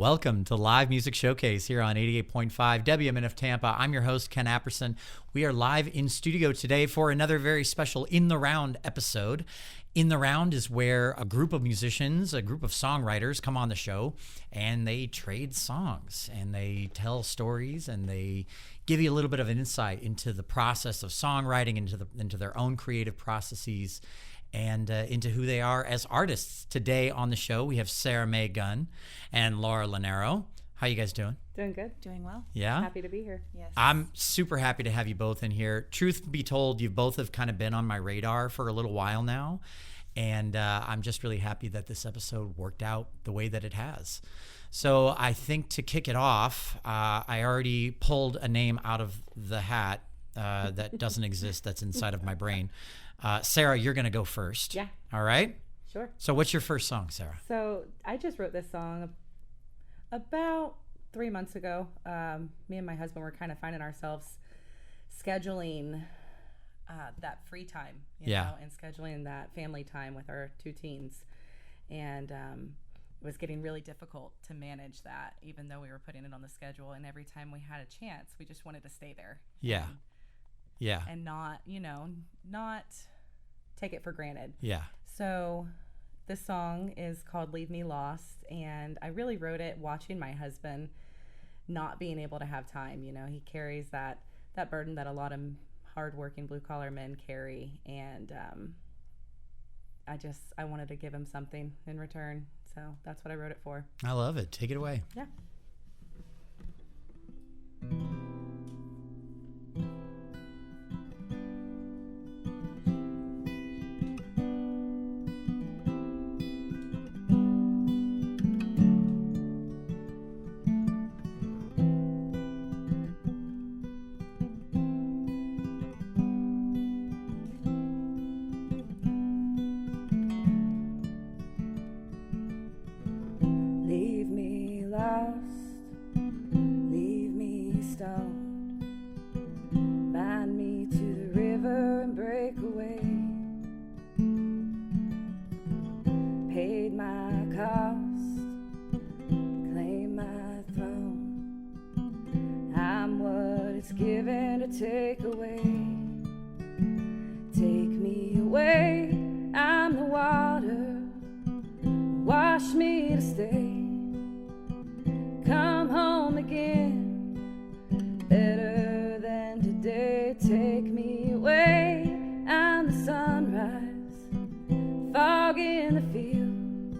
Welcome to Live Music Showcase here on 88.5 WMNF Tampa. I'm your host, Ken Apperson. We are live in studio today for another very special In the Round episode. In the Round is where a group of musicians, a group of songwriters come on the show and they trade songs and they tell stories and they give you a little bit of an insight into the process of songwriting, into their own creative processes, and into who they are as artists. Today on the show, we have Sarah Mae Gunn and Laura Lanero. How you guys doing? Doing good. Doing well. Yeah? Happy to be here. Yes. I'm super happy to have you both in here. Truth be told, you both have kind of been on my radar for a little while now, and I'm just really happy that this episode worked out the way that it has. So I think to kick it off, I already pulled a name out of the hat that doesn't exist, that's inside of my brain. Sarah, you're going to go first. Yeah. All right? Sure. So what's your first song, Sarah? So I just wrote this song about 3 months ago. Me and my husband were kind of finding ourselves scheduling that free time, you know, and scheduling that family time with our two teens. And it was getting really difficult to manage that, even though we were putting it on the schedule. And every time we had a chance, we just wanted to stay there. Yeah. And not take it for granted. Yeah. So this song is called Leave Me Lost, and I really wrote it watching my husband not being able to have time. You know, he carries that burden that a lot of hardworking blue-collar men carry, and I wanted to give him something in return, so that's what I wrote it for. I love it. Take it away. Yeah. Take me away, I'm the water, wash me to stay, come home again, better than today. Take me away, I'm the sunrise, fog in the field,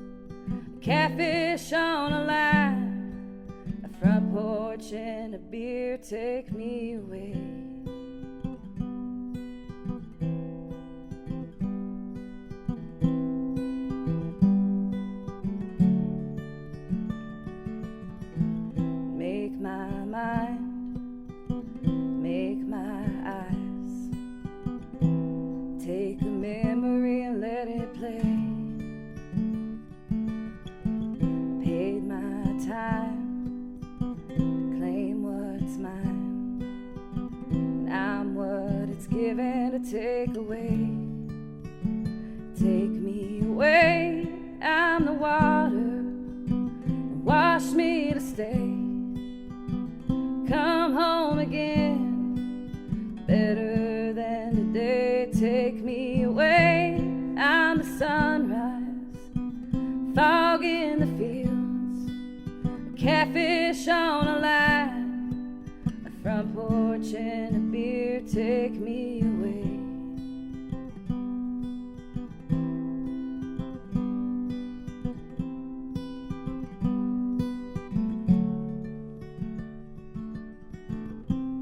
a catfish on a line, a front porch and a beer. Take me away. Take away, take me away, I'm the water, and wash me to stay, come home again, better than today. Take me away, I'm the sunrise, fog in the fields, a catfish on a line, a front porch and a beer. Take me away.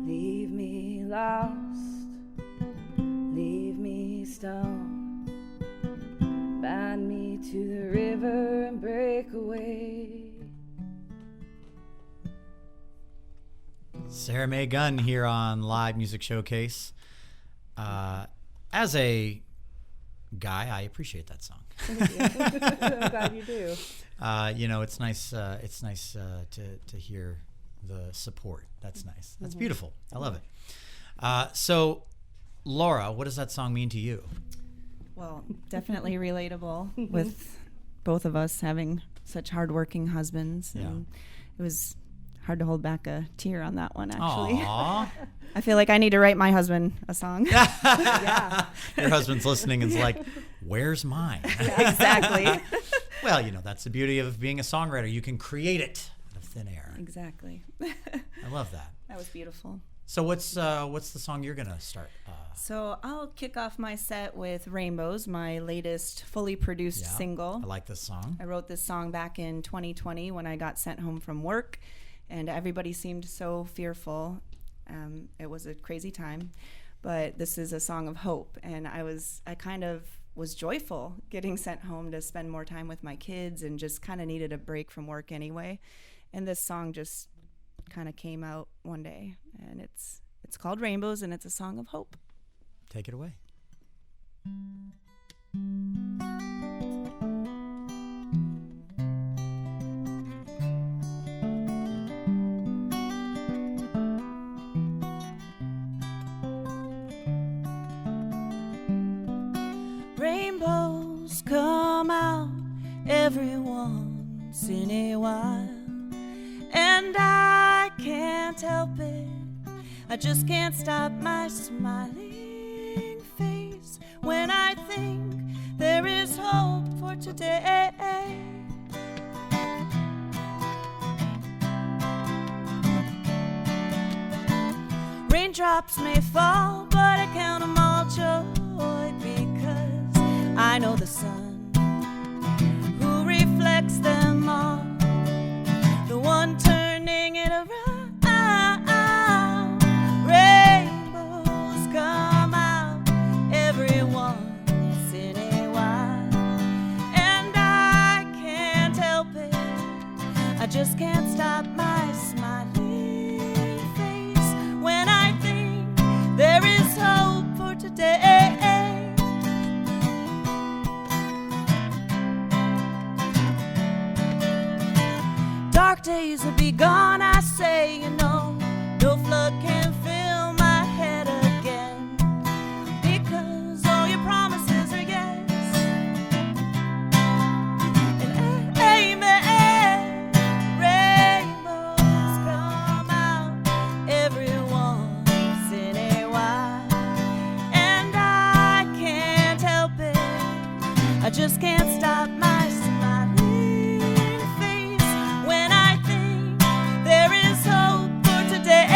Leave me lost, leave me stoned, bind me to the river and break away. Sarah Mae Gunn here on Live Music Showcase. As a guy, I appreciate that song. I'm glad you do. It's nice. It's nice to hear the support. That's nice. That's beautiful. I love it. So, Laura, what does that song mean to you? Well, definitely relatable with both of us having such hardworking husbands. Yeah. And it was hard to hold back a tear on that one, actually. Aww. I feel like I need to write my husband a song. Yeah. Your husband's listening and is like, where's mine? Exactly. Well, that's the beauty of being a songwriter. You can create it out of thin air. Exactly. I love that. That was beautiful. So what's the song you're going to start? So I'll kick off my set with Rainbows, my latest fully produced single. I like this song. I wrote this song back in 2020 when I got sent home from work, and everybody seemed so fearful. It was a crazy time, but this is a song of hope, and I kind of was joyful getting sent home to spend more time with my kids and just kind of needed a break from work anyway. And this song just kind of came out one day, and it's called Rainbows, and it's a song of hope. Take it away. Rainbows come out every once in a while, and I can't help it. I just can't stop my smiling face when I think there is hope for today. Raindrops may fall, but I count them all joy, because I know the sun who reflects them all, the one turning it around. Rainbows come out every once in a while, and I can't help it. I just can't stop my smiling face when I think there is hope for today. Dark days will be gone, I say, no flood can fill my head again, because all your promises are yes and amen. Rainbows come out every once in a while, and I can't help it. I just can't stop my smiling face when I think there is hope for today.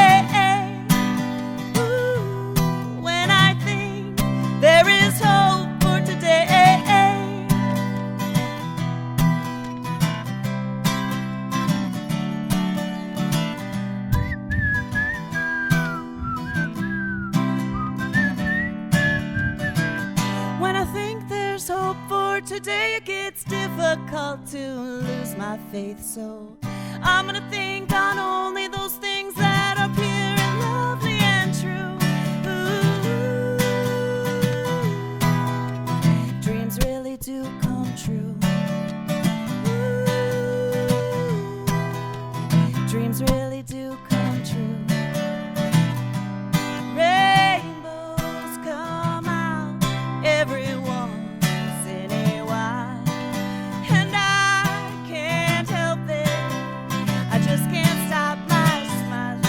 Ooh, when I think there is hope for today. When I think there's hope for today, it gets difficult to lose my faith. So I'm gonna think on only those things that are pure and lovely and true. Ooh, dreams really do come true. Ooh, dreams really do come true. Rainbows come out every once in a while, and I can't help it. I just can't stop my smiling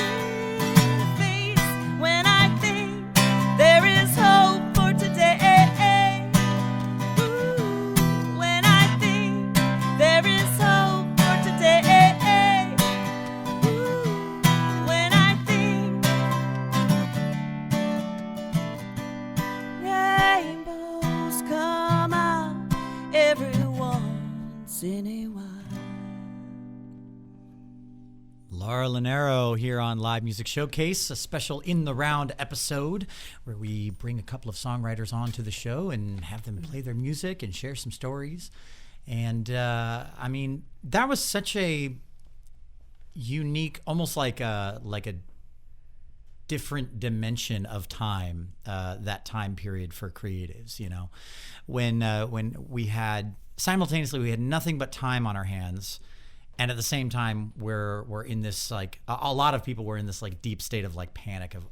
face when I think there is hope for today. Ooh, when I think there is hope for today. Ooh, when I think rainbows come out every once in a while. Laura Linero here on Live Music Showcase, a special In the Round episode where we bring a couple of songwriters onto the show and have them play their music and share some stories. And I mean, that was such a unique, almost like a different dimension of time, that time period for creatives, when we had simultaneously, we had nothing but time on our hands. And at the same time, we're in this, like, a lot of people were in this like deep state of like panic of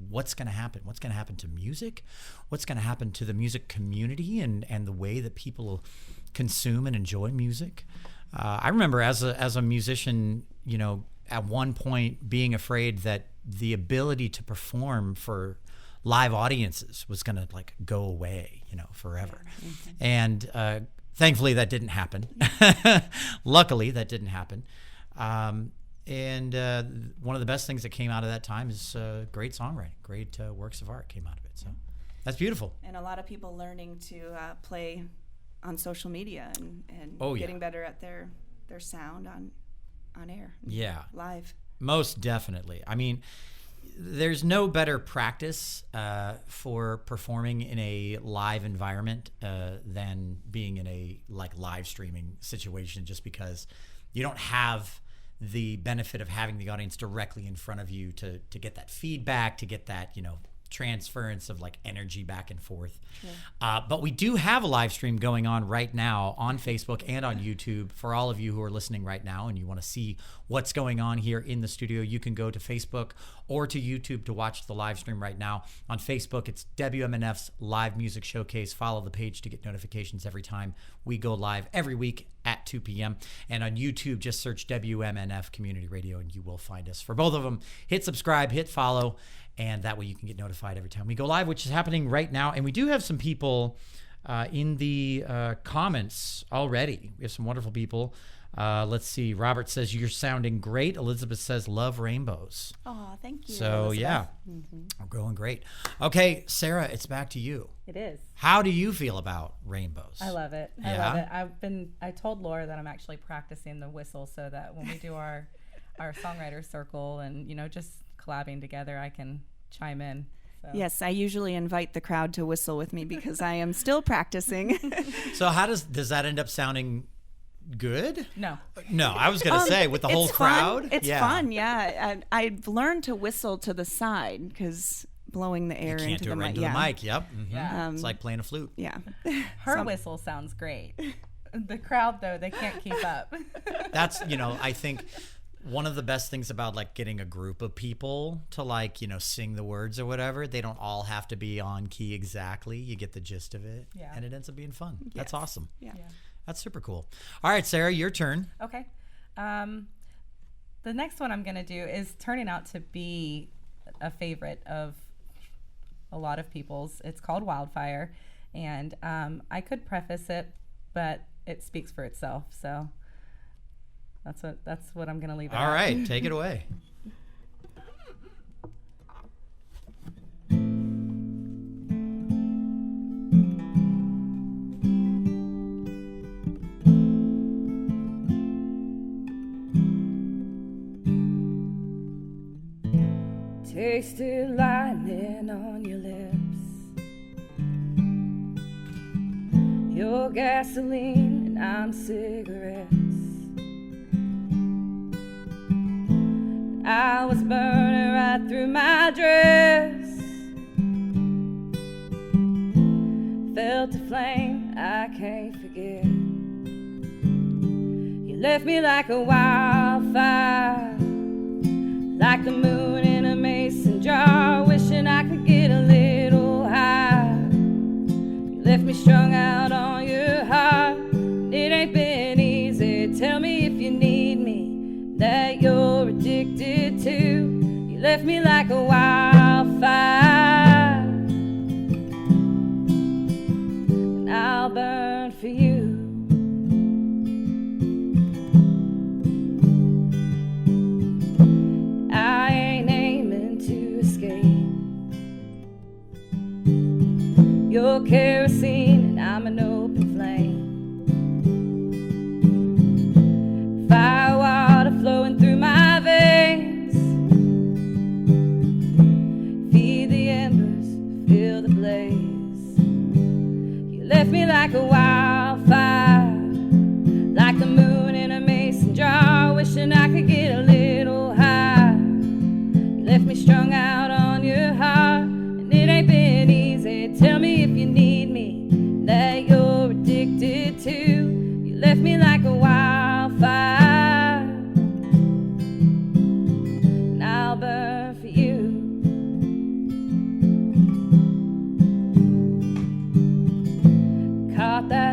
what's going to happen? What's going to happen to music? What's going to happen to the music community and the way that people consume and enjoy music? I remember as a musician, at one point being afraid that the ability to perform for live audiences was going to like go away, forever. Mm-hmm. And thankfully that didn't happen. Luckily that didn't happen. And one of the best things that came out of that time is great songwriting, great works of art came out of it. So that's beautiful. And a lot of people learning to play on social media and getting better at their sound on air. Yeah. Live. Most definitely. I mean, there's no better practice for performing in a live environment than being in a live streaming situation, just because you don't have the benefit of having the audience directly in front of you to get that feedback, to get that, transference of energy back and forth. Sure. But we do have a live stream going on right now on Facebook and on YouTube. For all of you who are listening right now and you want to see what's going on here in the studio, you can go to Facebook or to YouTube to watch the live stream right now. On Facebook, it's WMNF's Live Music Showcase. Follow the page to get notifications every time we go live every week at 2 p.m. And on YouTube, just search WMNF Community Radio and you will find us. For both of them, hit subscribe, hit follow, and that way you can get notified every time we go live, which is happening right now. And we do have some people in the comments already. We have some wonderful people. Let's see. Robert says, you're sounding great. Elizabeth says, love rainbows. Oh, thank you. So, Elizabeth. Yeah, we're going great. Okay, Sarah, it's back to you. It is. How do you feel about rainbows? I love it. Yeah? I love it. I told Laura that I'm actually practicing the whistle so that when we do our songwriter circle and, just collabing together, I can chime in. So. Yes, I usually invite the crowd to whistle with me because I am still practicing. So how does that end up sounding good? No, I was going to say with the whole crowd. It's fun, yeah. I've learned to whistle to the side because blowing the air into the mic. Into the mic. Yep. Mm-hmm. Yeah. It's like playing a flute. Yeah. Her whistle sounds great. The crowd though, they can't keep up. That's I think one of the best things about getting a group of people to sing the words or whatever, they don't all have to be on key exactly. You get the gist of it, and it ends up being fun. Yes. That's awesome. Yeah. That's super cool. All right, Sarah, your turn. Okay. The next one I'm going to do is turning out to be a favorite of a lot of people's. It's called Wildfire, and I could preface it, but it speaks for itself. So that's what I'm going to leave it All at. right, take it away. Tasted lightning on your lips, your gasoline and I'm cigarettes. I was burning right through my dress, felt a flame I can't forget. You left me like a wildfire, like the moon in a mason jar, wishing I could get a little higher. You left me strung out on your heart, it ain't been easy. Tell me if you need me, that you're addicted to. You left me like a wildfire, and I'll burn for you. I ain't aiming to escape your kerosene, and I'm an open flame. Fire water flowing through my veins, feed the embers, feel the blaze. You left me like a wildfire, like the moon in a mason jar, wishing I could get a little high. You left me strung out on your heart, and it ain't been easy. Tell me if you need me, that you're addicted to. You left me like a wildfire, and I'll burn for you. Caught that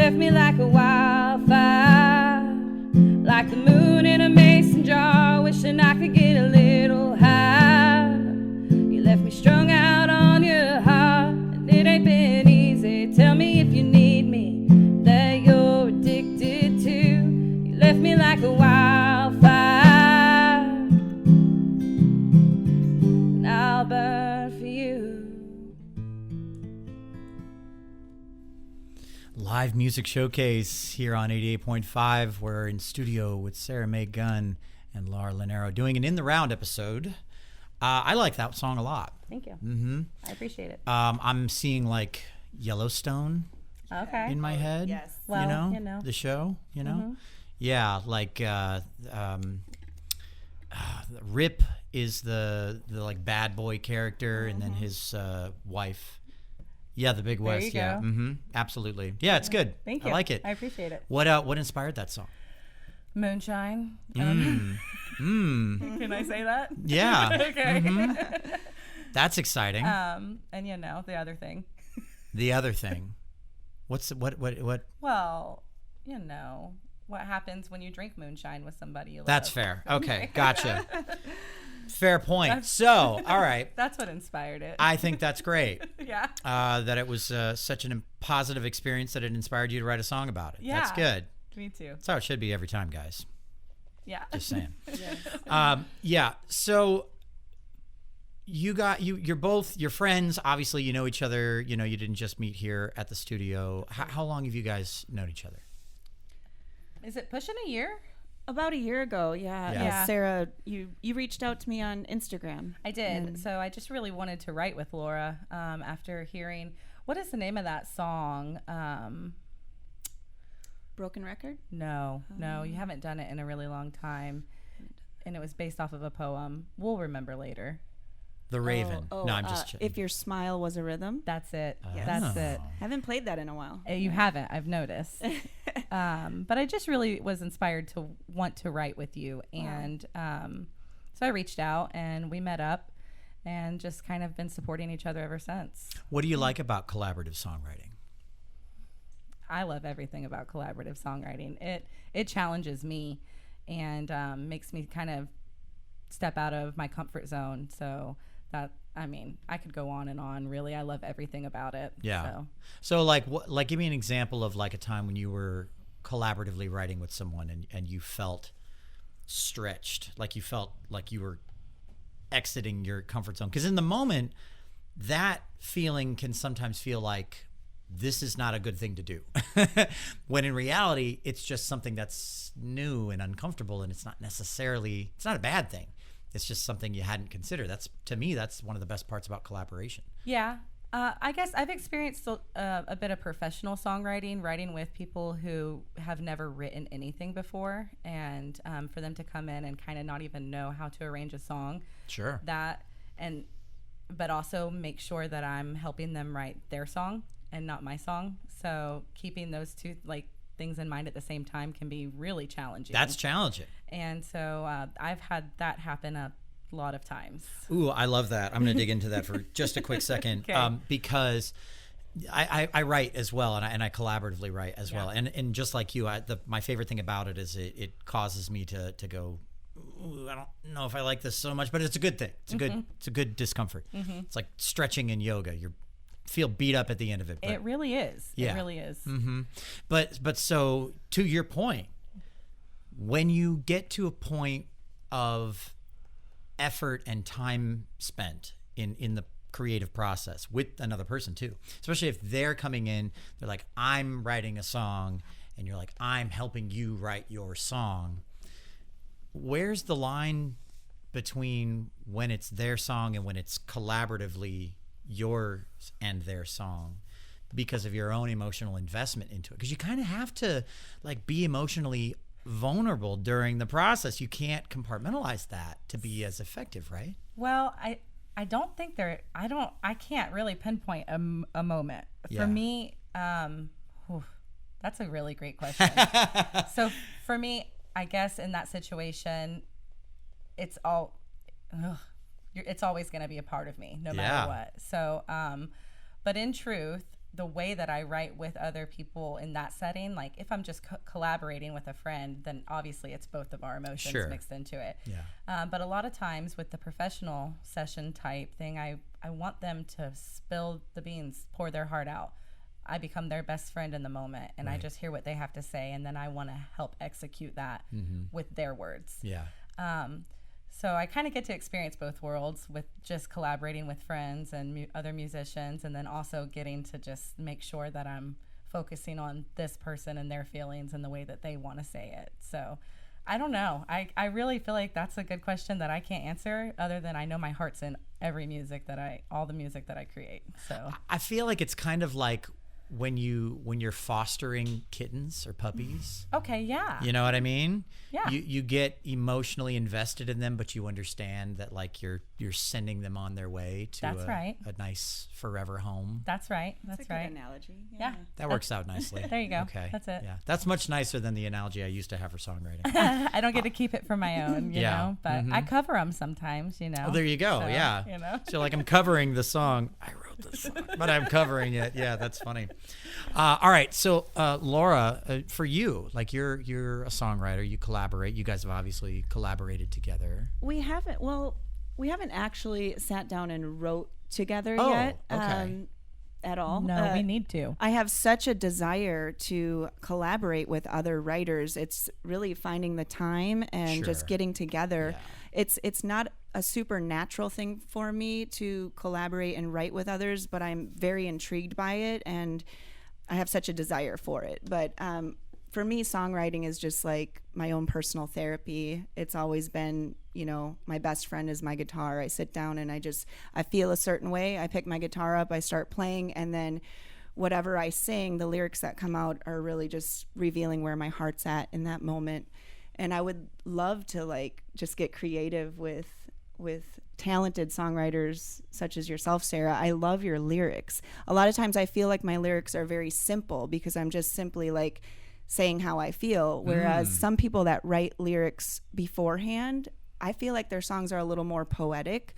left me like a wildfire, like the moon in a mason jar, wishing I could get a little higher. You left me strung out on your heart, and it ain't been easy. Tell me if you need me, that you're addicted to. You left me like a wildfire, and I'll burn for you. Live music showcase here on 88.5. We're in studio with Sarah Mae Gunn and Laura Linero doing an In the Round episode. I like that song a lot. Thank you. Mm-hmm. I appreciate it. I'm seeing like Yellowstone in my head. Yes. Well, the show, Mm-hmm. Yeah, like Rip is the like bad boy character, and then his wife. Yeah, the Big West. you go. Yeah, absolutely. Yeah, it's good. Thank you. I like it. I appreciate it. What inspired that song? Moonshine. Can I say that? Yeah. Okay. That's exciting. And the other thing. The other thing. What? Well, what happens when you drink moonshine with somebody you love. That's fair. Okay, gotcha. Fair point. So, all right. That's what inspired it. I think that's great. Yeah. That it was such a positive experience that it inspired you to write a song about it. Yeah. That's good. Me too. That's how it should be every time, guys. Yeah. Just saying. Yes. Yeah. So you're friends. Obviously, you know each other. You didn't just meet here at the studio. How long have you guys known each other? Is it pushing a year? About a year ago, yeah. Yeah. Sarah, you reached out to me on Instagram. I did. So I just really wanted to write with Laura after hearing, what is the name of that song? Broken Record? No, you haven't done it in a really long time. And it was based off of a poem. We'll remember later. The Raven. No, I'm just kidding. If Your Smile Was a Rhythm. That's it. Yes. That's it. Haven't played that in a while. You haven't, I've noticed. But I just really was inspired to want to write with you. And so I reached out and we met up and just kind of been supporting each other ever since. What do you like about collaborative songwriting? I love everything about collaborative songwriting. It challenges me and makes me kind of step out of my comfort zone. So I could go on and on. Really, I love everything about it. Yeah. So like give me an example of like a time when you were collaboratively writing with someone and you felt stretched, like you felt like you were exiting your comfort zone. Because in the moment, that feeling can sometimes feel like this is not a good thing to do. When in reality, it's just something that's new and uncomfortable, and it's not a bad thing. It's just something you hadn't considered. To me, that's one of the best parts about collaboration. Yeah. I guess I've experienced a bit of professional songwriting, writing with people who have never written anything before, and for them to come in and kind of not even know how to arrange a song. Sure. But also make sure that I'm helping them write their song and not my song. So keeping those two things in mind at the same time can be really challenging. That's challenging. And so I've had that happen a lot of times. Ooh, I love that. I'm going to dig into that for just a quick second. Okay. Because I write as well, and I collaboratively write as well. And just like you, my favorite thing about it is it causes me to go, ooh, I don't know if I like this so much, but it's a good thing. It's a good discomfort. Mm-hmm. It's like stretching in yoga. You feel beat up at the end of it. But it really is. Yeah. It really is. Mm-hmm. But so to your point, when you get to a point of effort and time spent in the creative process with another person too, especially if they're coming in, they're like, I'm writing a song, and you're like, I'm helping you write your song. Where's the line between when it's their song and when it's collaboratively yours and their song because of your own emotional investment into it? Because you kind of have to be emotionally vulnerable during the process. You can't compartmentalize that to be as effective, right? Well, I don't think I can't really pinpoint a moment. Yeah. For me, that's a really great question. So for me, I guess in that situation, it's always going to be a part of me, no matter what. So, but in truth, the way that I write with other people in that setting, like if I'm just collaborating with a friend, then obviously it's both of our emotions mixed into it. Yeah. But a lot of times with the professional session type thing, I want them to spill the beans, pour their heart out. I become their best friend in the moment, and I just hear what they have to say, and then I want to help execute that with their words. Yeah. So I kind of get to experience both worlds with just collaborating with friends and other musicians, and then also getting to just make sure that I'm focusing on this person and their feelings and the way that they want to say it. So I don't know. I really feel like that's a good question that I can't answer, other than I know my heart's in every music all the music that I create. So I feel like it's kind of like when you're fostering kittens or puppies. Okay, yeah. You know what I mean? Yeah. You get emotionally invested in them, but you understand that like you're sending them on their way to a nice forever home. That's right. That's a good analogy. Yeah. That works out nicely. There you go. Okay. That's it. Yeah. That's much nicer than the analogy I used to have for songwriting. I don't get to keep it for my own, you know, but I cover them sometimes, you know. Well, there you go. So, yeah. You know. So like I'm covering the song. I wrote the song, but I'm covering it. Yeah, that's funny. All right. So Laura, for you, like you're a songwriter, you collaborate. You guys have obviously collaborated together. We haven't actually sat down and wrote together yet. Okay. At all. No, we need to. I have such a desire to collaborate with other writers. It's really finding the time and just getting together. Yeah. It's not a supernatural thing for me to collaborate and write with others, but I'm very intrigued by it, and I have such a desire for it. But for me, songwriting is just like my own personal therapy. It's always been, you know, my best friend is my guitar. I sit down and I feel a certain way. I pick my guitar up, I start playing, and then whatever I sing, the lyrics that come out are really just revealing where my heart's at in that moment. And I would love to like just get creative with talented songwriters such as yourself, Sarah. I love your lyrics. A lot of times I feel like my lyrics are very simple because I'm just simply like saying how I feel, whereas some people that write lyrics beforehand, I feel like their songs are a little more poetic.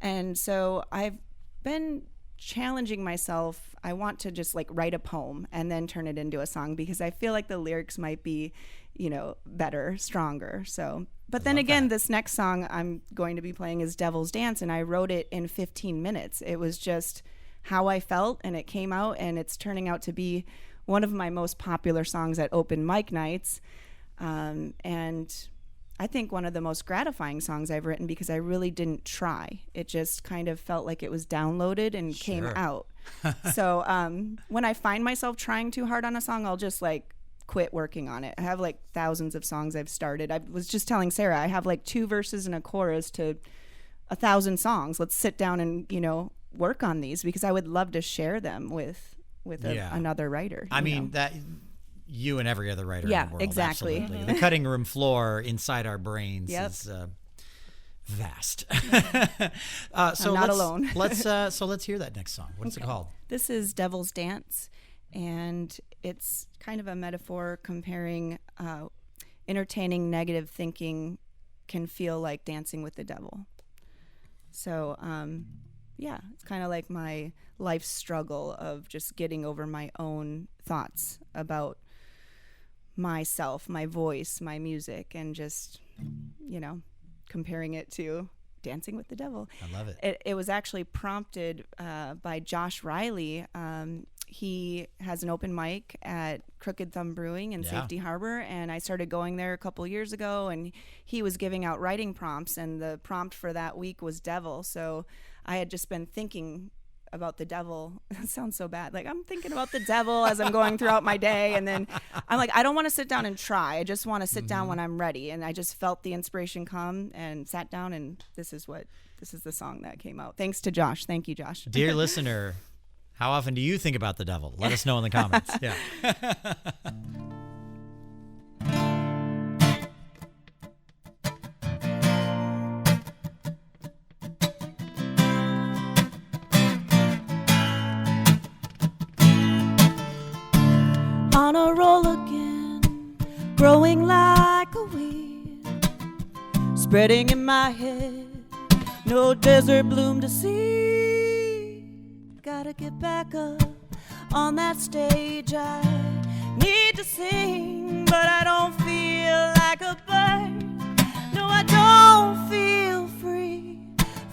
And so I've been challenging myself. I want to just like write a poem and then turn it into a song because I feel like the lyrics might be, you know, better, stronger. So, but then again, this next song I'm going to be playing is Devil's Dance, and I wrote it in 15 minutes. It was just how I felt, and it came out, and it's turning out to be one of my most popular songs at open mic nights. And I think one of the most gratifying songs I've written because I really didn't try. It just kind of felt like it was downloaded and came out. So when I find myself trying too hard on a song, I'll just like quit working on it. I have like thousands of songs I've started. I was just telling Sarah, I have like 2 verses and a chorus to 1,000 songs. Let's sit down and, you know, work on these because I would love to share them with another writer. I mean, that you and every other writer in the world. Exactly. Absolutely. The cutting room floor inside our brains is vast. So I'm not alone. let's hear that next song. What's it called? This is Devil's Dance, and it's kind of a metaphor comparing entertaining negative thinking can feel like dancing with the devil. So it's kind of like my life struggle of just getting over my own thoughts about myself, my voice, my music, and just, you know, comparing it to dancing with the devil. I love it. It was actually prompted by Josh Riley. He has an open mic at Crooked Thumb Brewing in Safety Harbor, and I started going there a couple years ago, and he was giving out writing prompts, and the prompt for that week was devil. So I had just been thinking about the devil. That sounds so bad. Like I'm thinking about the devil as I'm going throughout my day, and then I'm like, I don't want to sit down and try. I just want to sit down when I'm ready. And I just felt the inspiration come and sat down, and this is the song that came out. Thanks to Josh. Thank you, Josh. Dear listener, how often do you think about the devil? Let us know in the comments. Yeah. On a roll again, growing like a weed, spreading in my head, no desert bloom to see. Gotta get back up on that stage. I need to sing, but I don't feel like a bird. No, I don't feel free.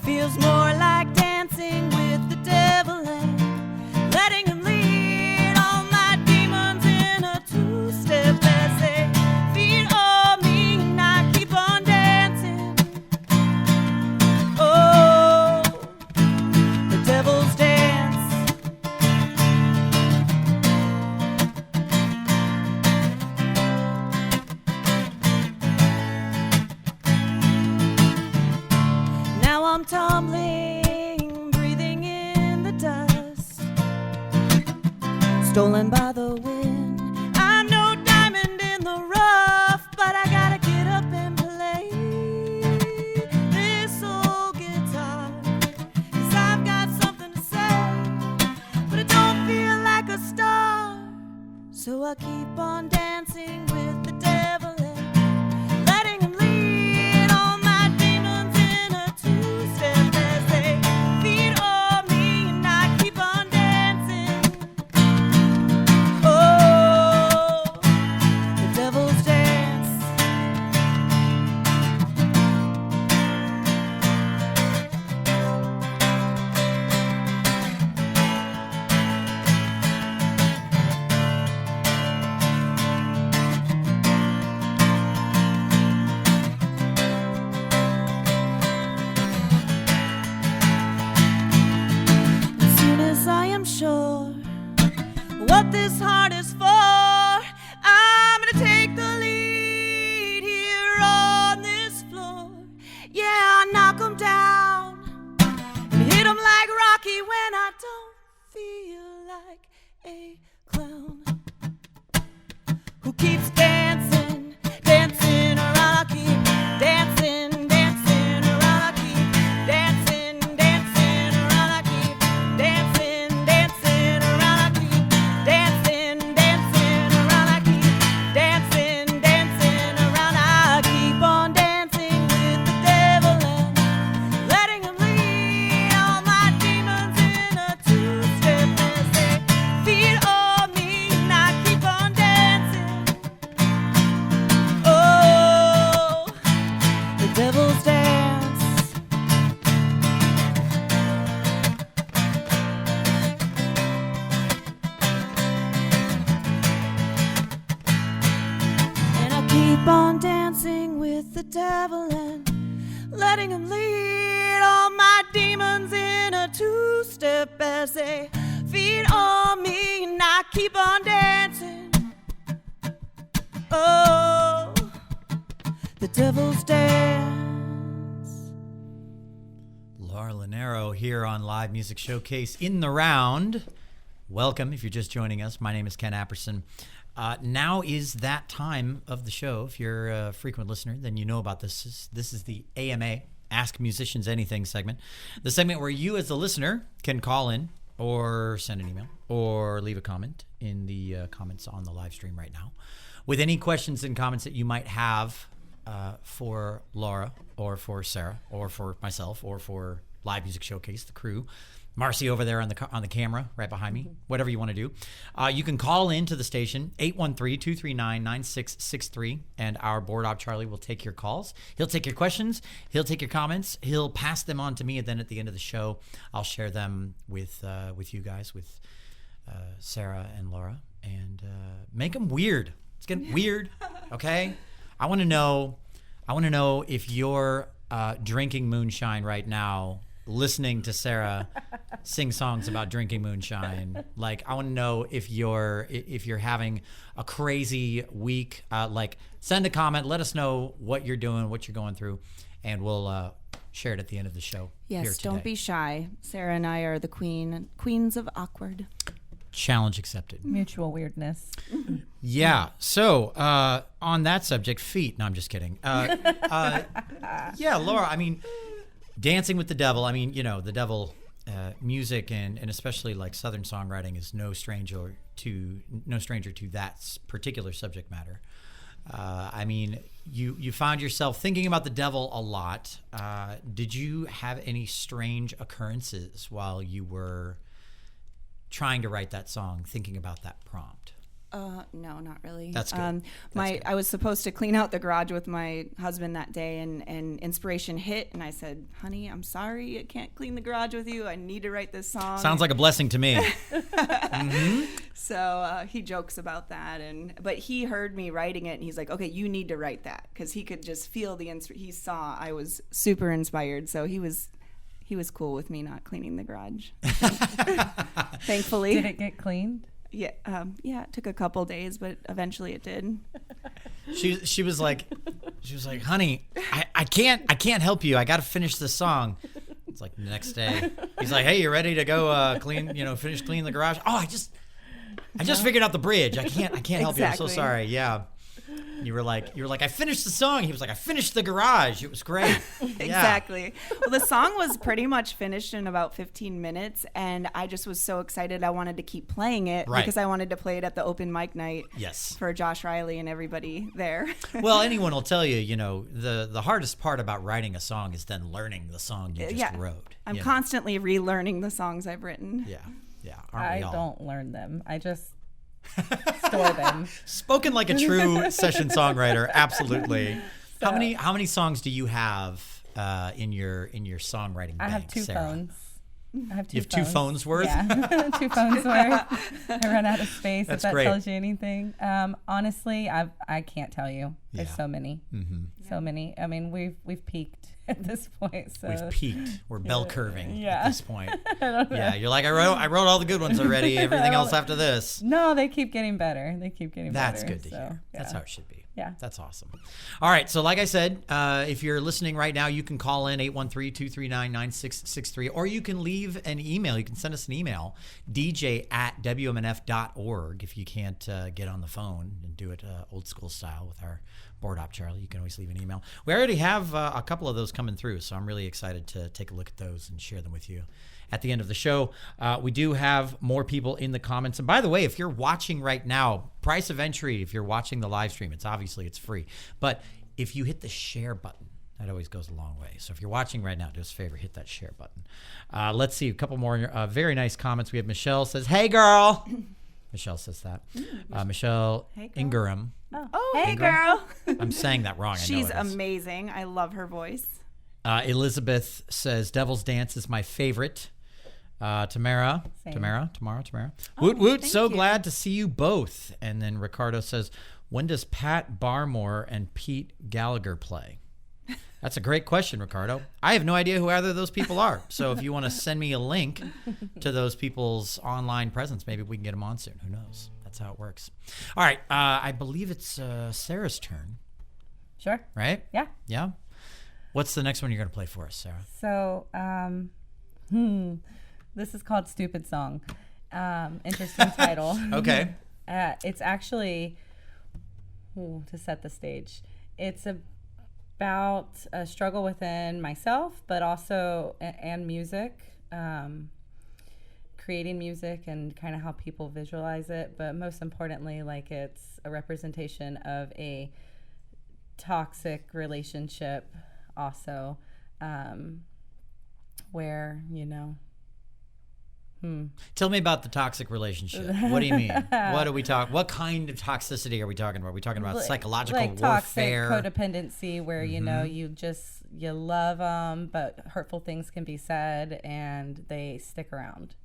Feels more like dancing with the devil and letting him lead all my demons in a two-step as they feed on me, and I keep on dancing. Oh, the devil's dance. Now I'm tumbling, breathing in the dust, stolen by the wind. I'm no diamond in the rough, but I gotta get up and play this old guitar, 'cause I've got something to say, but I don't feel like a star. So I keep on dancing with the devil and letting him lead all my demons in a two-step as they feed on me, and I keep on dancing. Oh, the devil's dance. As soon as I am sure what this heart is for, I'm gonna take the lead here on this floor. Yeah, I knock 'em down and hit 'em like Rocky when I don't feel like a clown who keeps dancing, dancing around. I keep dancing, dancing around. I keep dancing, dancing around. I keep dancing, dancing around. I keep dancing, dancing around. I keep dancing, dancing around. I keep on dancing with the devil and letting him lead all my demons in a two-step as they feed on me, and I keep on dancing. Oh, the devil's dance. And I keep on dancing with the devil and letting him lead all my demons in a two-step as they feed on me, and I keep on dancing. Oh, the devil's dance. Laura Lanero here on Live Music Showcase in the Round. Welcome if you're just joining us. My name is Ken Apperson. Now is that time of the show. If you're a frequent listener, then you know about this. This is the AMA, Ask Musicians Anything segment. The segment where you as a listener can call in or send an email or leave a comment in the comments on the live stream right now with any questions and comments that you might have for Laura or for Sarah or for myself or for Live Music Showcase, the crew. Marcy over there on the camera right behind me, whatever you want to do. You can call in to the station, 813-239-9663, and our board op Charlie will take your calls. He'll take your questions. He'll take your comments. He'll pass them on to me, and then at the end of the show, I'll share them with you guys, with Sarah and Laura, and make them weird. It's getting weird, okay? I want to know if you're drinking moonshine right now, listening to Sarah sing songs about drinking moonshine. Like, I want to know if you're having a crazy week. Like, send a comment. Let us know what you're doing, what you're going through, and we'll share it at the end of the show. Yes, here today. don't be shy. Sarah and I are the queens of awkward. Challenge accepted. Mutual weirdness. Yeah. So on that subject, feet. No, I'm just kidding. Yeah, Laura. I mean, dancing with the devil. I mean, you know, the devil. Music and especially like Southern songwriting is no stranger to that particular subject matter. I mean, you found yourself thinking about the devil a lot. Did you have any strange occurrences while you were trying to write that song thinking about that prompt? No, not really. That's good. Good. I was supposed to clean out the garage with my husband that day, and inspiration hit, and I said, "Honey, I'm sorry, I can't clean the garage with you. I need to write this song." Sounds like a blessing to me. Mm-hmm. So he jokes about that, but he heard me writing it, and he's like, "Okay, you need to write that," because he could just feel he saw I was super inspired, so he was cool with me not cleaning the garage. Thankfully. Did it get cleaned? Yeah, it took a couple days, but eventually it did. She was like, honey, I can't help you. I got to finish this song. It's like the next day. He's like, hey, you ready to go finish cleaning the garage? Oh, I just figured out the bridge. I can't help you. I'm so sorry. Yeah. You were like, I finished the song. He was like, I finished the garage. It was great. Exactly. Well, the song was pretty much finished in about 15 minutes, and I just was so excited. I wanted to keep playing it because I wanted to play it at the open mic night. Yes. For Josh Riley and everybody there. Well, anyone will tell you, the hardest part about writing a song is then learning the song you just wrote. I'm constantly relearning the songs I've written. Yeah. I don't learn them. I just store them. Spoken like a true session songwriter, absolutely. So, how many songs do you have in your songwriting bank, I have two Sarah? phones. I have two. You have phones. 2 phones worth? Yeah, 2 phones worth. I run out of space. That's if that great. tells you anything. Honestly, I can't tell you. There's so many. Mm-hmm. So many. I mean, we've peaked at this point. So we've peaked. We're bell curving at this point. I don't know. Yeah, you're like, I wrote all the good ones already. Everything else after this. No, they keep getting better. That's better. good to hear. Yeah. That's how it should be. Yeah. That's awesome. All right. So like I said, if you're listening right now, you can call in 813-239-9663, or you can leave an email. You can send us an email, dj@wmnf.org. If you can't get on the phone and do it old school style with our board op Charlie, you can always leave an email. We already have a couple of those coming through, so I'm really excited to take a look at those and share them with you at the end of the show. We do have more people in the comments. And by the way, if you're watching right now, price of entry, if you're watching the live stream, it's free. But if you hit the share button, that always goes a long way. So if you're watching right now, do us a favor, hit that share button. Let's see, a couple more very nice comments. We have Michelle says, hey, girl. Michelle says that. Michelle Ingram. Oh, hey, girl. I'm saying that wrong. She's amazing. I love her voice. Elizabeth says, Devil's Dance is my favorite. Tamara. Woot woot. So glad to see you both. And then Ricardo says, when does Pat Barmore and Pete Gallagher play? That's a great question, Ricardo. I have no idea who either of those people are. So if you want to send me a link to those people's online presence, maybe we can get them on soon. Who knows? That's how it works. All right. I believe it's Sarah's turn. Sure. Right? Yeah. Yeah. What's the next one you're going to play for us, Sarah? So, this is called Stupid Song. Interesting title. Okay. It's actually, to set the stage, it's about a struggle within myself, but also, and music, creating music and kind of how people visualize it. But most importantly, like, it's a representation of a toxic relationship also, where, Tell me about the toxic relationship. What do you mean? What are we talking? What kind of toxicity are we talking about? Are we talking about psychological like warfare? Toxic codependency, where you love them, but hurtful things can be said, and they stick around.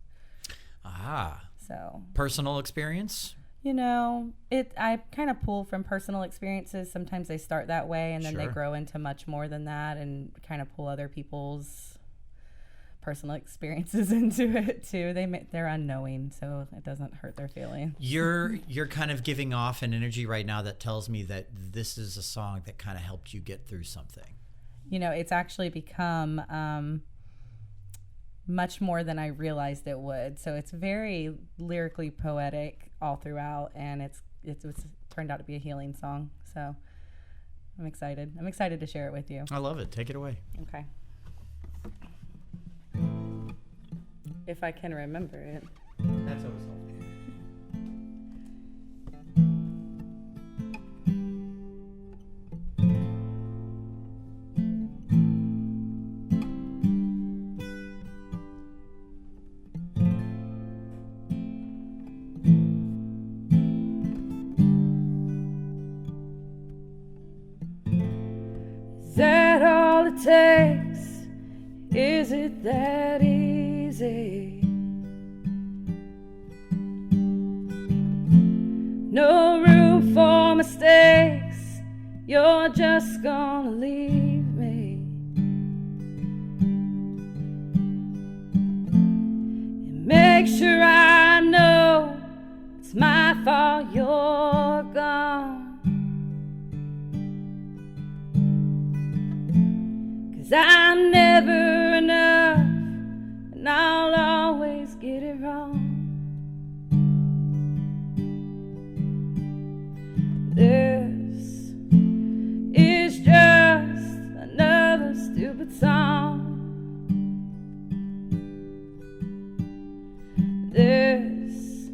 So personal experience. I kind of pull from personal experiences. Sometimes they start that way, and then they grow into much more than that, and kind of pull other people's personal experiences into it too. They're unknowing, so it doesn't hurt their feelings. You're kind of giving off an energy right now that tells me that this is a song that kind of helped you get through something. It's actually become much more than I realized it would. So it's very lyrically poetic all throughout, and it's turned out to be a healing song. So I'm excited. I'm excited to share it with you. I love it. Take it away. Okay. If I can remember it. That's always helpful. it takes? Is it that easy? No room for mistakes. You're just gonna leave me. And make sure I know it's my fault you're gone. 'Cause I'm never enough, and I'll always get it wrong. This is just another stupid song. This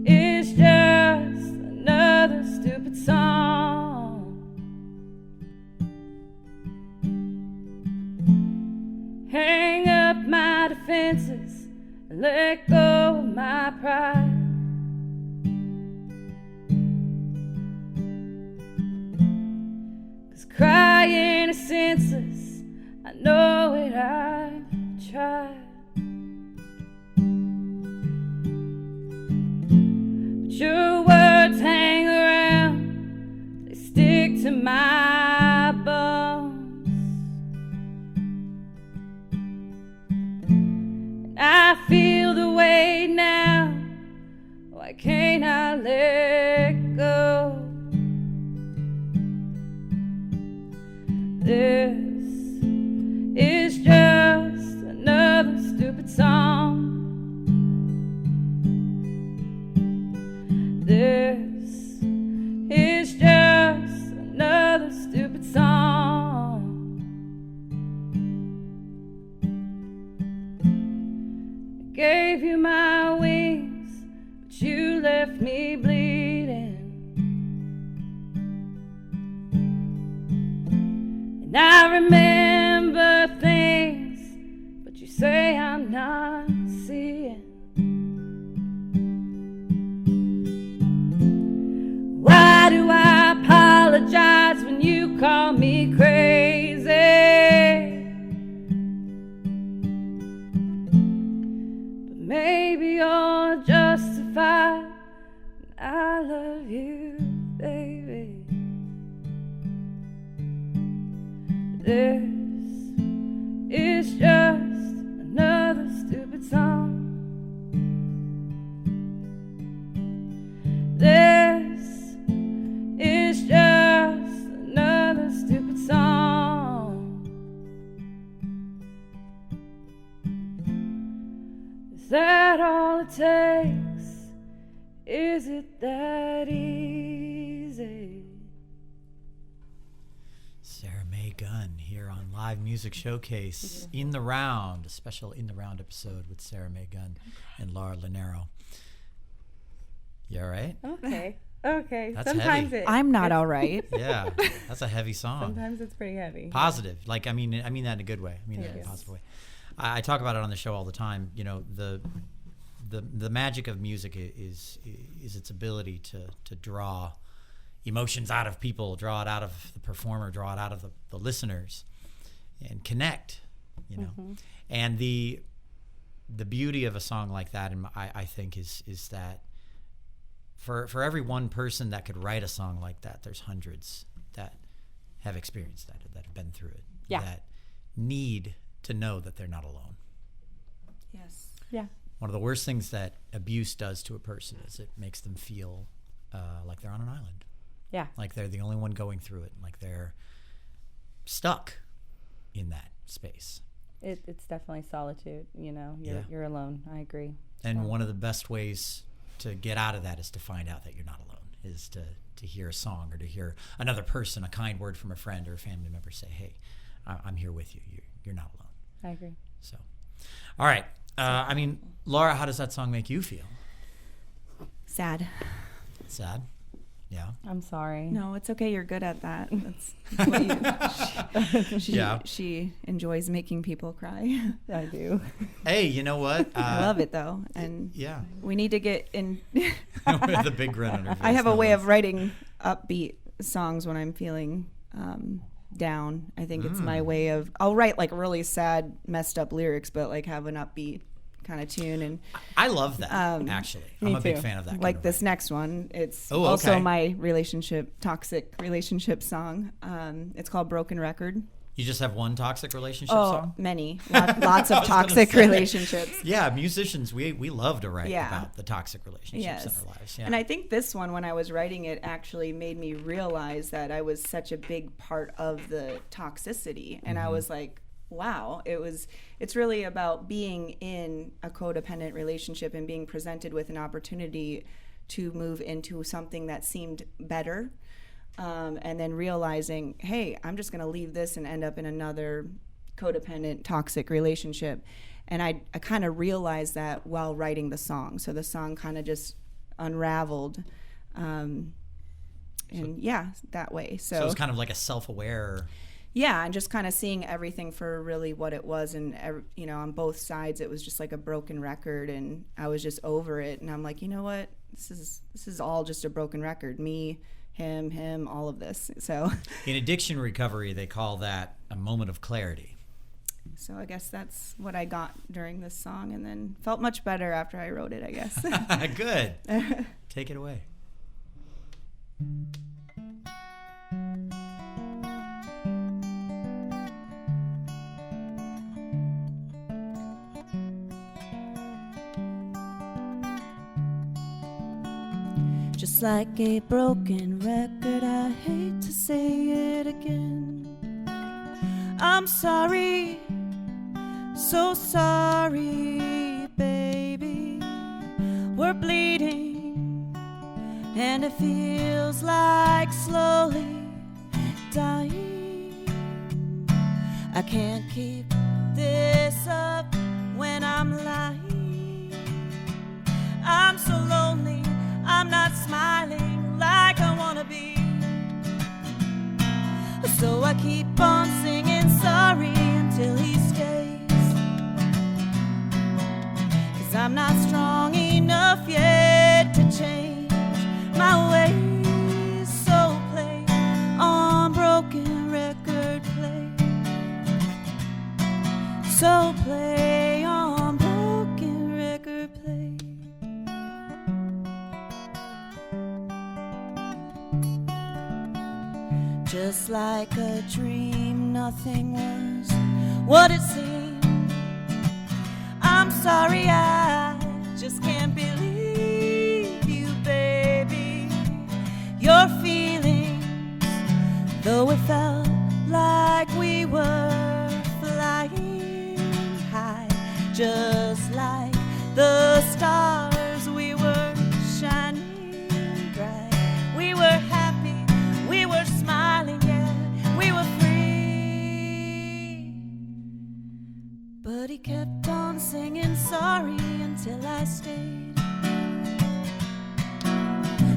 is just another stupid song. Hang up my defenses and let go of my pride. 'Cause crying is senseless, I know it, I've tried. But your words hang around, they stick to my bones. I feel the weight now. Why can't I let go? This is just another stupid song. This is just another stupid song. Gave you my wings, but you left me bleeding. And I remember things, but you say I'm not seeing. Why do I apologize when you call me crazy? Maybe you're justified. I love you, baby. This is just another stupid song. This is just another stupid song. Is that all it takes? Is it that easy? Sarah Mae Gunn here on Live Music Showcase, In the Round, a special In the Round episode with Sarah Mae Gunn and Laura Lanero. You all right? Okay. That's Sometimes heavy. I'm not all right. Yeah, that's a heavy song. Sometimes it's pretty heavy. Positive. Like, I mean that in a good way. I mean that in a Yes. positive way. I talk about it on the show all the time. You know, the magic of music is its ability to draw emotions out of people, draw it out of the performer, draw it out of the listeners, and connect. You know, and the beauty of a song like that, and I think is that for every one person that could write a song like that, there's hundreds that have experienced that have been through it, that need to know that they're not alone. Yes. Yeah. One of the worst things that abuse does to a person is it makes them feel like they're on an island. Yeah. Like they're the only one going through it. Like they're stuck in that space. It's definitely solitude, you know. You're alone. I agree. And one of the best ways to get out of that is to find out that you're not alone, is to hear a song or to hear another person, a kind word from a friend or a family member say, hey, I'm here with you. You're not alone. I agree. So, all right. I mean, Laura, how does that song make you feel? Sad. Sad? Yeah. I'm sorry. No, it's okay. You're good at that. That's what she enjoys making people cry. I do. Hey, you know what? I love it though, and we need to get in. With a big grin on her face. I have a way of writing upbeat songs when I'm feeling down. I think it's my way of, I'll write like really sad, messed up lyrics, but like have an upbeat kind of tune. And I love that, actually. I'm a big fan of that. Like this next one, it's okay. also my toxic relationship song. It's called Broken Record. You just have one toxic relationship song? Many. Lots of toxic relationships. Yeah, musicians, we love to write Yeah. about the toxic relationships in our lives. Yeah. And I think this one, when I was writing it, actually made me realize that I was such a big part of the toxicity. And I was like, wow, it's really about being in a codependent relationship and being presented with an opportunity to move into something that seemed better. And then realizing, hey, I'm just going to leave this and end up in another codependent, toxic relationship. And I kind of realized that while writing the song. So the song kind of just unraveled. That way. So it's kind of like a self-aware. Yeah, and just kind of seeing everything for really what it was. And, on both sides, it was just like a broken record. And I was just over it. And I'm like, you know what? This is all just a broken record. Me, him, all of this. So in addiction recovery, they call that a moment of clarity. So I guess that's what I got during this song, and then felt much better after I wrote it, I guess. Good. Take it away. Just like a broken record, I hate to say it again. I'm sorry, so sorry, baby. We're bleeding, and it feels like slowly dying. I can't keep this up when I'm lying. I'm so lonely, I'm not smiling like I wanna be. So I keep on singing sorry until he stays. 'Cause I'm not strong enough yet to change my ways. So play on broken record, play. So play on broken record, play. Just like a dream, nothing was what it seemed. I'm sorry, I just can't believe you, baby. Your feelings, though it felt like we were flying high, just like the stars, we were shining bright. We were happy, we were smiling, yeah, we were free. But he kept on singing sorry until I stayed.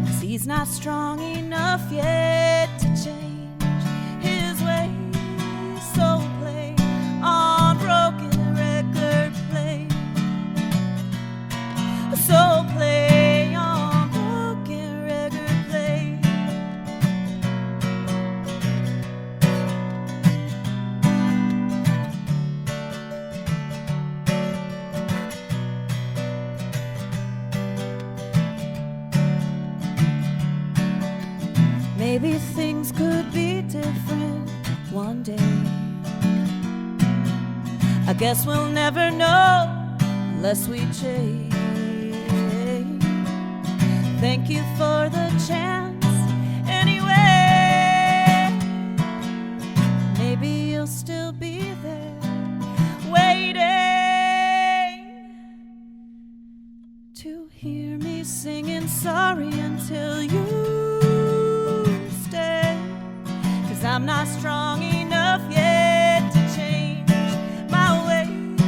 'Cause he's not strong enough yet to change his ways. So play on broken record, play. So play on broken record, play. Maybe things could be different one day. I guess we'll never know unless we change. Thank you for the chance anyway. Maybe you'll still be there waiting to hear me singing sorry until you stay. 'Cause I'm not strong enough yet to change my ways.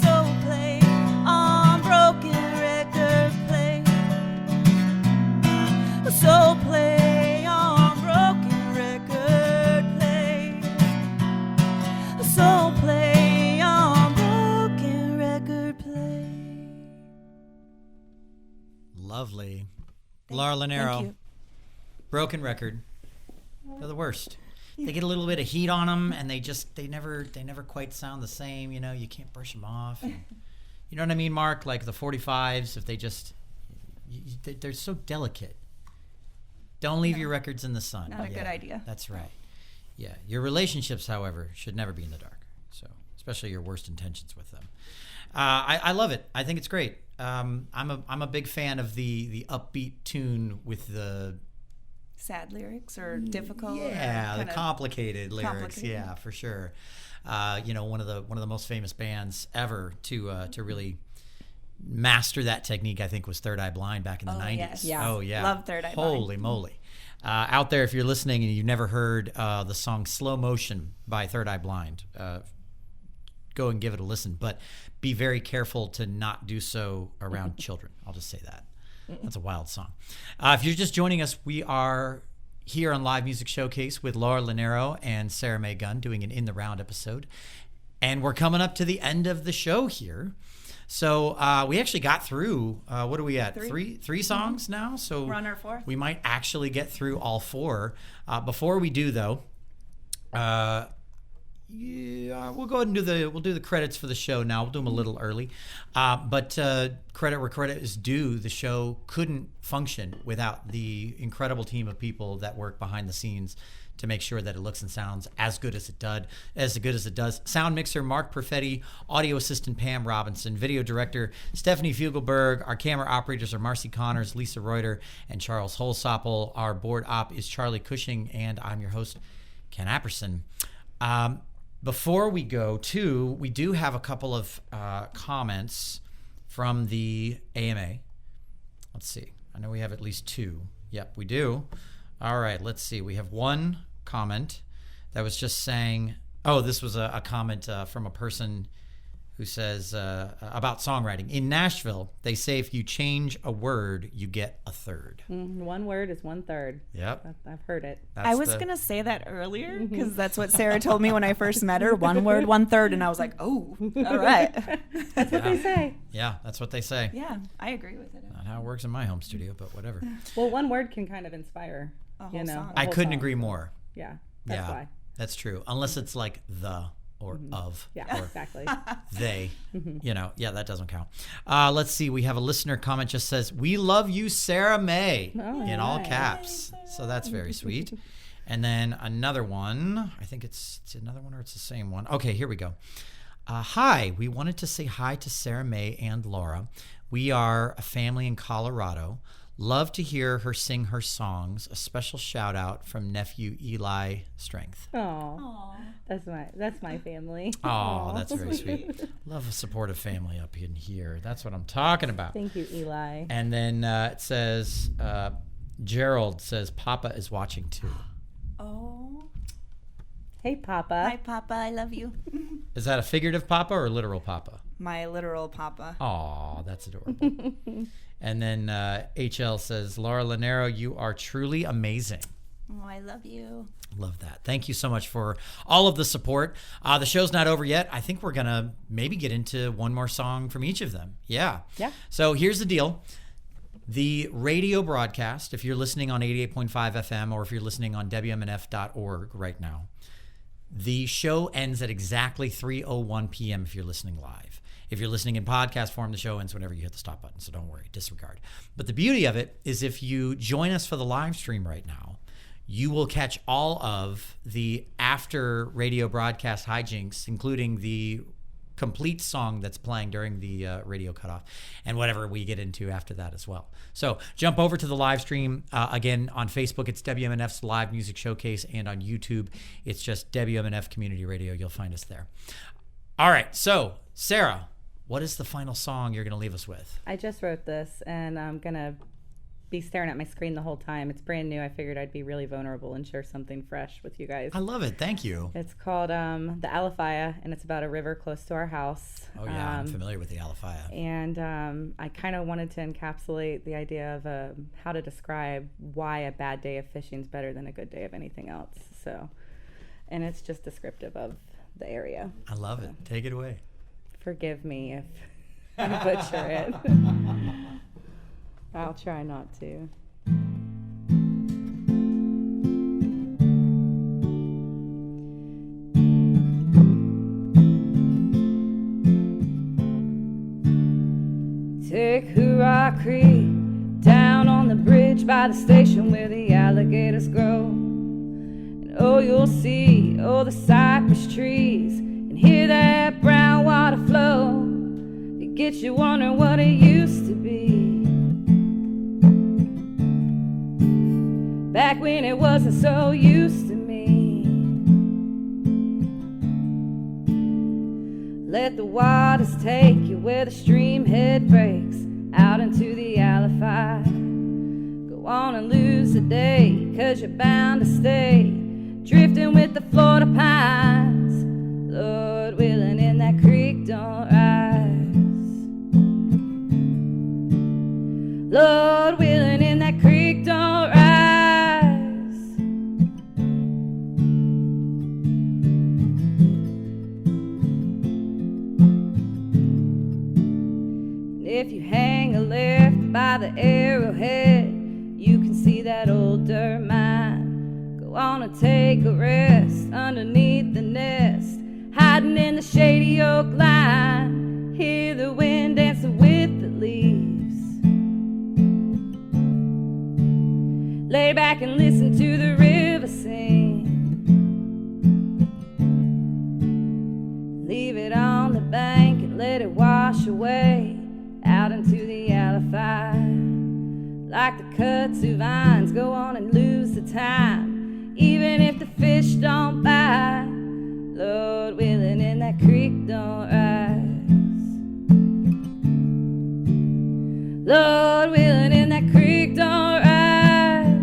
So play on broken record, play. So play on broken record, play. So play on broken record, play. Lovely. Laura Lanero. Thank you. Broken record. They're the worst. they get a little bit of heat on them, and they never quite sound the same. You know, you can't brush them off. And, you know what I mean, Mark? Like the 45s, if they just they're so delicate. Don't leave your records in the sun. Not a good idea. That's right. Yeah, your relationships, however, should never be in the dark. So, especially your worst intentions with them. I love it. I think it's great. I'm a big fan of the upbeat tune with the sad lyrics or difficult. Yeah, the complicated lyrics. Complicated. Yeah, for sure. You know, one of the most famous bands ever to really master that technique, I think, was Third Eye Blind back in the 90s. Yes. Yeah. Oh yeah, Love Third Eye Blind. Holy moly! Out there, if you're listening and you've never heard the song "Slow Motion" by Third Eye Blind, go and give it a listen. But be very careful to not do so around children. I'll just say that. That's a wild song. If you're just joining us, we are here on Live Music Showcase with Laura Lanero and Sarah Mae Gunn doing an In the Round episode. And we're coming up to the end of the show here. So we actually got through, what are we at? Three songs now? So We're on our fourth. We might actually get through all four. Before we do, though, we'll go ahead and do the credits for the show now. We'll do them a little early. But credit where credit is due, the show couldn't function without the incredible team of people that work behind the scenes to make sure that it looks and sounds as good as it does. Sound mixer Mark Perfetti, audio assistant Pam Robinson, video director Stephanie Fugelberg. Our camera operators are Marcy Connors, Lisa Reuter, and Charles Holsopple. Our board op is Charlie Cushing, and I'm your host, Ken Apperson. Before we go to, we do have a couple of comments from the AMA. Let's see. I know we have at least two. Yep, we do. All right, let's see. We have one comment that was just saying, this was a comment from a person who says about songwriting. In Nashville, they say if you change a word, you get a third. One word is 1/3. Yep. I've heard it. I was going to say that earlier because that's what Sarah told me when I first met her. 1 word, 1/3. And I was like, oh, all right. That's what they say. Yeah, that's what they say. Yeah, I agree with it. Not how it works in my home studio, but whatever. Well, one word can kind of inspire, A whole song. I couldn't song. agree more. Yeah, that's why. That's true. Unless it's like the or of. Yeah, or exactly. they, that doesn't count. Let's see. We have a listener comment just says, "We love you, Sarah Mae," in all caps. So that's very sweet. And then another one. I think it's another one or it's the same one. Okay, here we go. Hi, we wanted to say hi to Sarah Mae and Laura. We are a family in Colorado. Love to hear her sing her songs. A special shout out from nephew Eli Strength. Oh, that's my family. Oh, that's very sweet. Love a supportive family up in here. That's what I'm talking about. Thank you, Eli. And then it says, Gerald says, Papa is watching too. Oh. Hey, Papa. Hi, Papa. I love you. Is that a figurative Papa or a literal Papa? My literal Papa. Oh, that's adorable. And then HL says, Laura Lanero, you are truly amazing. Oh, I love you. Love that. Thank you so much for all of the support. The show's not over yet. I think we're going to maybe get into one more song from each of them. Yeah. So here's the deal. The radio broadcast, if you're listening on 88.5 FM or if you're listening on WMNF.org right now, the show ends at exactly 3:01 p.m. if you're listening live. If you're listening in podcast form, the show ends whenever you hit the stop button, so don't worry, disregard. But the beauty of it is if you join us for the live stream right now, you will catch all of the after radio broadcast hijinks, including the complete song that's playing during the radio cutoff and whatever we get into after that as well. So jump over to the live stream. Again, on Facebook, it's WMNF's Live Music Showcase, and on YouTube, it's just WMNF Community Radio. You'll find us there. All right, so Sarah, what is the final song you're going to leave us with? I just wrote this, and I'm going to be staring at my screen the whole time. It's brand new. I figured I'd be really vulnerable and share something fresh with you guys. I love it. Thank you. It's called The Alafaya, and it's about a river close to our house. Oh, yeah. I'm familiar with the Alafaya. And I kind of wanted to encapsulate the idea of how to describe why a bad day of fishing is better than a good day of anything else. So, and it's just descriptive of the area. I love it. Take it away. Forgive me if I butcher it. I'll try not to. bridge by the station where the alligators grow. And oh, you'll see, oh, the cypress trees, and hear that brown water flow. It gets you wondering what it used to be, back when it wasn't so used to me. Let the waters take you where the stream head breaks out into the Alify. Go on and lose the day, 'cause you're bound to stay drifting with the Florida pines. Lord willing, and that creek don't rise. Lord willing, and that creek don't rise. If you hang a left by the arrowhead, you can see that old dirt mine. Go on and take a rest underneath the nest, hiding in the shady oak line. Hear the wind dancing with the leaves. Lay back and listen to the river sing. Leave it on the bank and let it wash away out into the Alify. Like the kudzu vines, go on and lose the time, even if the fish don't bite. Lord willing, and that creek don't rise. Lord willing, and that creek don't rise.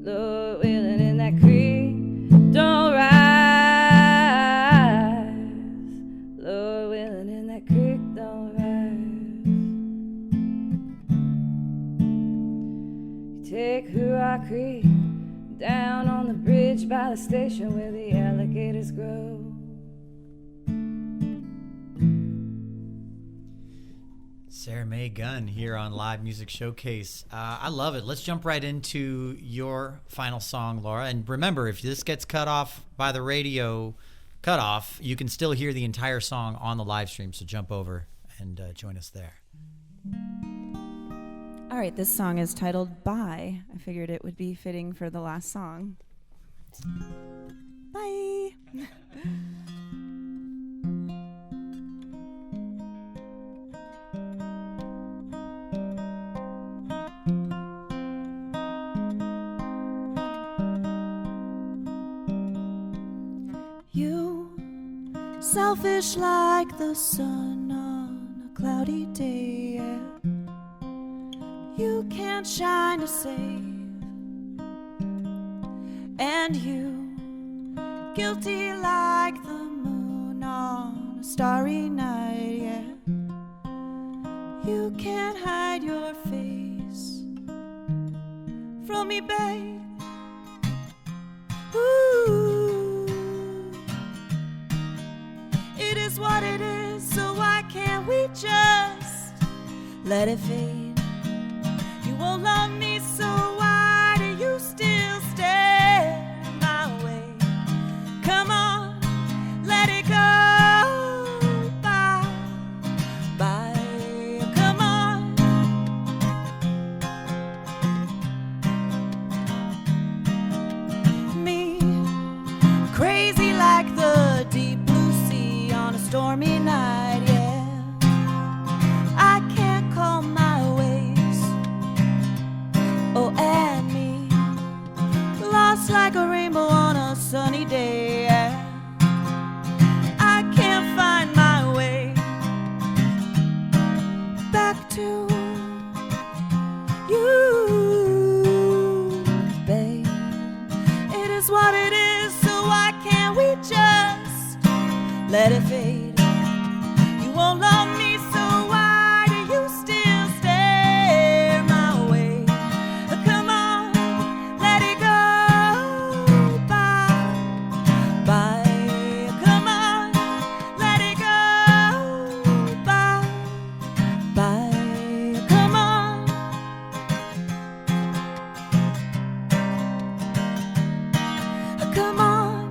Lord willing, and that creek don't rise. Lord willing, and that creek don't rise. You take Hurrah Creek down on the bridge by the station where the alligators grow. Sarah Mae Gunn here on Live Music Showcase. I love it. Let's jump right into your final song, Laura. And remember, if this gets cut off by the radio cutoff, you can still hear the entire song on the live stream. So jump over and join us there. All right, this song is titled Bye. I figured it would be fitting for the last song. Bye. You, selfish like the sun on a cloudy day, yeah. You can't shine to save, and you, guilty like the moon on a starry night, yeah. You can't hide your face from me, babe. Ooh, it is what it is, so why can't we just let it fade? You won't love me, so why do you still stare my way? Come on, let it go. Bye, bye, come on. Me, crazy like the deep blue sea on a stormy night, yeah. I can't calm my ways. Oh, and me, lost like a rainbow on a sunny day, yeah. I can't find my way back to you, babe. It is what it is, so why can't we just let it fade? You won't love me, so why do you still stare my way? Come on, let it go. Bye, bye. Come on, let it go. Bye, bye. Come on. Come on.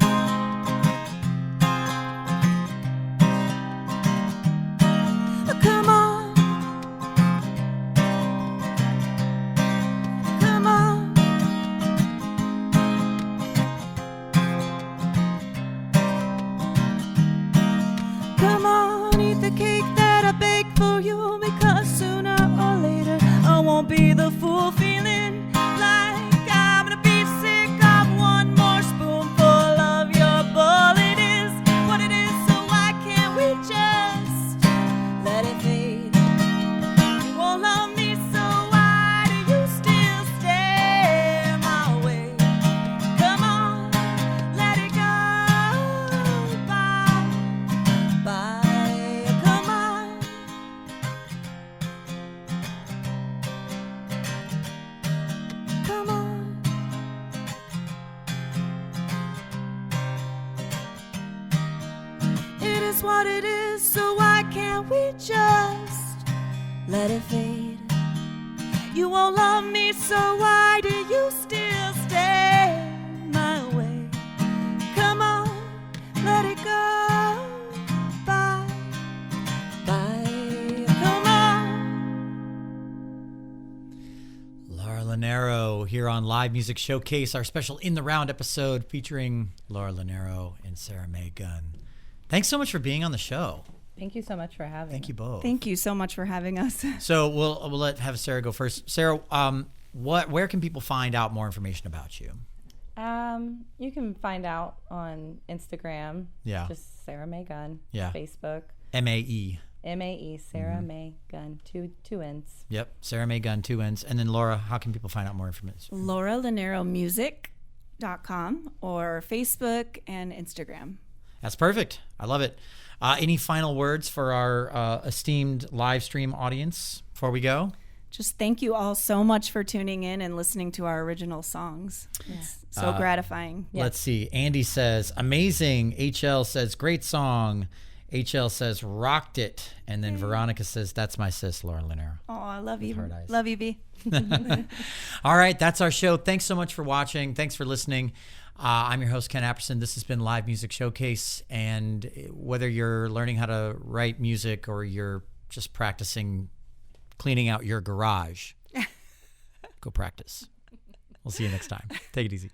is what it is, so why can't we just let it fade? You won't love me, so why do you still stay my way? Come on, let it go. Bye, bye, come on. Laura Lanero here on Live Music Showcase, our special In the Round episode featuring Laura Lanero and Sarah Mae Gunn. Thanks so much for being on the show. Thank you so much for having me. Thank you both. Thank you so much for having us. So we'll have Sarah go first. Sarah, where can people find out more information about you? You can find out on Instagram. Yeah. Just Sarah Mae Gunn. Yeah. Facebook. MAE. MAE, Sarah Mae Gunn, two N's. Yep. Sarah Mae Gunn, 2 N's. And then Laura, how can people find out more information? LauraLaneroMusic.com or Facebook and Instagram. That's perfect. I love it. Any final words for our esteemed live stream audience before we go? Just thank you all so much for tuning in and listening to our original songs. It's so gratifying. Let's see. Andy says, amazing. HL says, great song. HL says, rocked it. And then Veronica says, that's my sis, Laura Lanero. Oh, I love you. Hard eyes. Love you, B. All right. That's our show. Thanks so much for watching. Thanks for listening. I'm your host, Ken Apperson. This has been Live Music Showcase. And whether you're learning how to write music or you're just practicing cleaning out your garage, go practice. We'll see you next time. Take it easy.